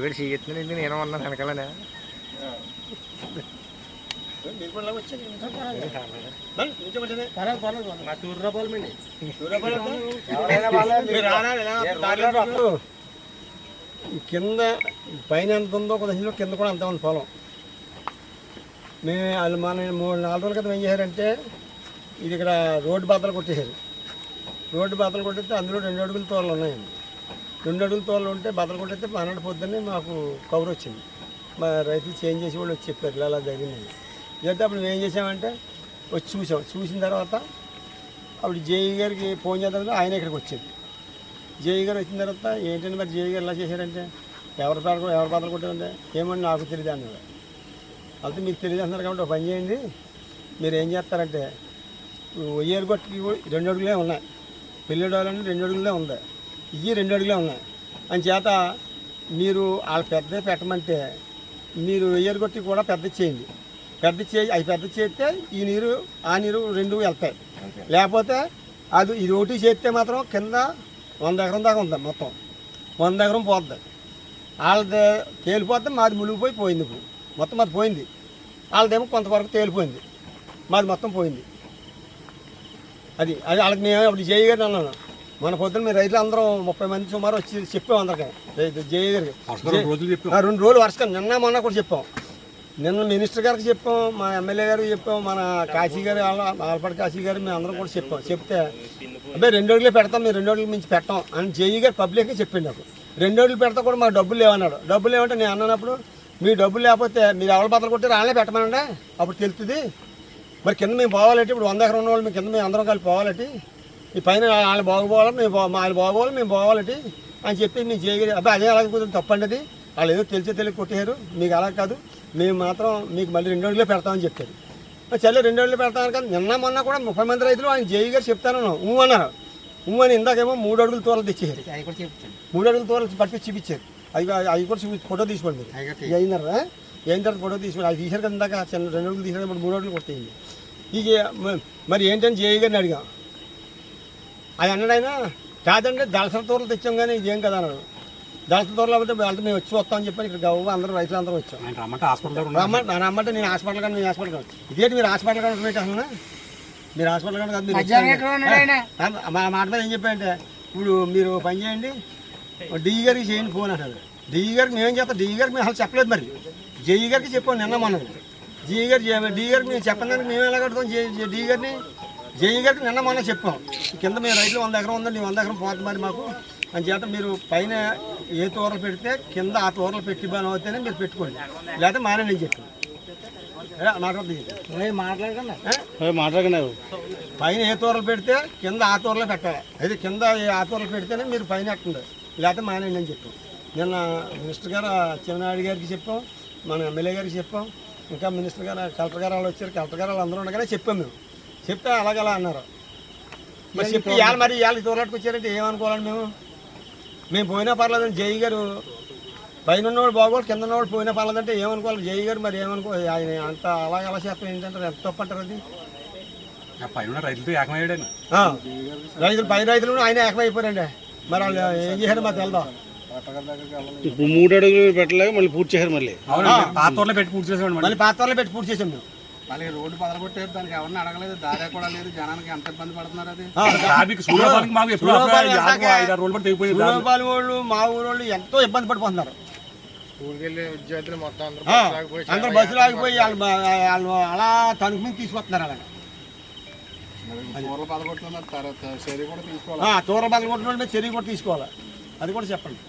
వీడు చేయొచ్చింది నేను ఉన్నాను వెనకాలనే కింద పైన ఎంత ఉందో ఒక దశలో కింద కూడా అంత ఉంది పొలం. మేము వాళ్ళు మన 3-4 రోజుల క్రితం ఏం చేశారంటే ఇది ఇక్కడ రోడ్డు బద్దలు కొట్టేశారు. రోడ్డు బద్దలు కొట్టేస్తే అందులో 2 అడుగుల తోళ్ళు ఉన్నాయండి. 2 అడుగుల తోళ్ళు ఉంటే బద్దలు కొట్టేస్తే పన్నెండు పొద్దున్నే మాకు కవర్ వచ్చింది. మా రైతులు చేంజ్ చేసి వాళ్ళు వచ్చి చెప్పారు ఇలా జరిగింది. ఇదంతా అప్పుడు మేము ఏం చేసామంటే వచ్చి చూసాం. చూసిన తర్వాత అప్పుడు జేఈ గారికి ఫోన్ చేద్దాం, ఆయన ఇక్కడికి వచ్చాడు. జేఈ గారు వచ్చిన తర్వాత ఏంటంటే మరి జేఈ గారు ఎలా చేశారంటే ఎవరి బద్దలు కొట్టారంటే ఏమని నాకు తెలియదు అన్నారు. అయితే మీకు తెలియదు అంటున్నారు కాబట్టి ఒక పని చేయండి, మీరు ఏం చేస్తారంటే ఒయ్యేరు కొట్టుకి 2 అడుగులే ఉన్నాయి, పెళ్ళిడాలంటే 2 అడుగులే ఉంది, ఇవి 2 అడుగులే ఉన్నాయి అని చేత మీరు వాళ్ళ పెద్ద పెట్టమంటే మీరు ఒయ్యేరు కొట్టి కూడా పెద్ద చేయండి. అవి పెద్ద చేస్తే ఈ నీరు ఆ నీరు 2 వెళ్తాయి. లేకపోతే అది ఇది ఒకటి చేస్తే మాత్రం కింద 100 ఎకరం దాకా ఉంది, మొత్తం 100 ఎకరం పోద్ది. వాళ్ళది తేలిపోతే మాది మునిగిపోయి పోయింది. ఇప్పుడు మొత్తం మాది పోయింది. వాళ్ళదేమో కొంతవరకు తేలిపోయింది, మాది మొత్తం పోయింది. అది వాళ్ళకి మేము అప్పుడు జేఈ గారిని అన్నాను, మన పొద్దున్న మీరు రైతులు అందరం 30 మంది సుమారు వచ్చి చెప్పాం అందరికీ. జేఈ గారికి 2 రోజులు వర్షం నిన్న మొన్న కూడా చెప్పాం. నిన్న మినిస్టర్ గారికి చెప్పాం, మా ఎమ్మెల్యే గారికి చెప్పాం, మన కాశీ గారు ఆలపాటి కాశీ గారు మేము అందరం కూడా చెప్పాం. చెప్తే అబ్బాయి 2 రోజులే పెడతాం, మీరు 2 రోజుల మించి పెట్టాం అని జేఈ గారు పబ్లిక్గా చెప్పిండు నాకు. 2 రోజులు పెడతా కూడా మాకు డబ్బులు లేవన్నాడు. డబ్బులు లేవంటే నేను అన్నప్పుడు మీ డబ్బులు లేకపోతే మీరు ఎవరి బద్దలు కొట్టి రాళ్ళే పెట్టమనండి, అప్పుడు తెలుస్తుంది. మరి కింద మేము పోవాలంటే ఇప్పుడు 100 ఎకరం ఉన్న వాళ్ళు మీ కింద మేము అందరం కలిపి పోవాలంటే ఈ పైన వాళ్ళు బాగుపోవాలి, మేము వాళ్ళు బాగోవాలి, మేము పోవాలంటే అని చెప్పి మీ జేఈ గారు అబ్బాయి అదే అలాగే కొంచెం తప్పండి, అది వాళ్ళు ఏదో తెలిసి కొట్టేశారు, మీకు అలా కాదు, మేము మాత్రం మీకు మళ్ళీ 2 రోజులే పెడతామని చెప్పారు. చల్లే 2 రోజులు పెడతాను కదా. నిన్న మొన్న కూడా 30 మంది రైతులు ఆయన జేఈ గారు చెప్తాను అన్నారు. అని ఇందాకేమో 3 అడుగుల తోరలు తెచ్చేసారు. 3 అడుగుల తోరలు పట్టుకు చూపించారు. అవి కూడా ఫోటో తీసుకోండి మీరు. అయినారా అయిన తర్వాత ఫోటో తీసుకోండి. అది తీసారు కదా ఇందాక, 2 అడుగులు తీసారు, 3 అడుగులు కొట్టేయండి. ఇక మరి ఏంటని జేఈ గారిని అడిగాం. అది అన్నాడు ఆయన, కాదండి దళసల తోరలు తెచ్చాం కానీ ఇదేం కదా అన్నాడు. దళసల తోరలు అంటే వాళ్ళతో మేము వచ్చి వస్తామని చెప్పి ఇక్కడ గవ్వ అందరూ రైతులు అందరూ వచ్చాం. రమ్మంటే నేను హాస్పిటల్ కానీ, మీ హాస్పిటల్ కానీ ఇదేంటి మీరు హాస్పిటల్ కానీ పెట్టేస్తున్నా, మీరు హాస్పిటల్ కానీ కాదు, మీరు మా మాట మీద ఏం చెప్పారంటే ఇప్పుడు మీరు పని చేయండి, డిఈ గారికి చేయండి ఫోన్ అంటారు. డిఈ గారికి మేమేం చేస్తాం, డిఈ గారికి మేము అసలు చెప్పలేదు. మరి జేఈ గారికి చెప్పాం నిన్న మొన్న. డిఈ గారికి మేము చెప్పడానికి మేము ఎలా కడతాం డిఈ గారిని. జేఈ గారికి నిన్న మొన్న చెప్పాం, కింద మీ రైతులు 100 ఎకరం ఉందండి, 100 ఎకరం పోతుంది మరి మాకు అని చేత మీరు పైన ఏ తోరలు పెడితే కింద ఆ తోరలు పెట్టి బాగా అవుతానే మీరు పెట్టుకోండి, లేకపోతే మానే నేను చెప్పాను. మాట్లాడకుండా పైన ఏ తోరలు పెడితే కింద ఆ తోరలో పెట్టాలి, అయితే కింద ఆ తోరలు పెడితేనే మీరు పైన ఎక్కండి, లేకపోతే మానేయండి అని చెప్పాం. నిన్న మినిస్టర్ గారు చిన్నారెడ్డి గారికి చెప్పాం, మన ఎమ్మెల్యే గారికి చెప్పాం, ఇంకా మినిస్టర్ గారు కలెక్టర్ గారు వాళ్ళు వచ్చారు, కలెక్టర్ గారు వాళ్ళు అందరూ ఉండగానే చెప్పాం. మేము చెప్తే అలాగలా అన్నారు. మరి చెప్పి ఇవాళ మరి ఇవాళ తోలాటుకు వచ్చారంటే ఏమనుకోవాలండి మేము పోయినా పర్లేదండి. జేఈ గారు పైన ఉన్నవాడు బాగోడు, కింద ఉన్నవాడు పోయినా పర్లేదంటే ఏమనుకోవాలి జేఈ గారు. మరి ఏమనుకో ఆయన అంత అలాగ అలా చేస్తాం ఏంటంటారు, ఎంత తప్పు అంటారు అది. రైతులు పై రైతులు ఆయన ఏకమైపోయారండి. మరి వాళ్ళు ఏం చేశారు మాకు తెలదా. ఇప్పుడు 3 అడుగులు పెట్టలేక మళ్ళీ పూర్తి చేశారు. మళ్ళీ పాత తోరలో పెట్టి పూర్తి చేసాం. మళ్ళీ పాత తోరలో పెట్టి పూర్తి చేసాం మేము. మళ్ళీ రోడ్డు పదలగొట్టారు, దానికి ఎవరిని అడగలేదు, దారి కూడా లేదు, జనానికి ఎంత ఇబ్బంది పడుతున్నారు. అది సూర్యపాలి వాళ్ళు మా ఊరు వాళ్ళు ఎంతో ఇబ్బంది పడిపోతున్నారు. స్కూల్కి వెళ్ళే విద్యార్థులు మొత్తం అందరూ బస్సులు ఆగిపోయి వాళ్ళు అలా తణుకు మీద తీసుకొస్తున్నారు. అలాగే తూర్ల పదకొట్టుకున్నారు, చర్య కూడా తీసుకోవాలి. తూర్ల పదకొట్టిన మీద చర్య కూడా తీసుకోవాలి, అది కూడా చెప్పండి.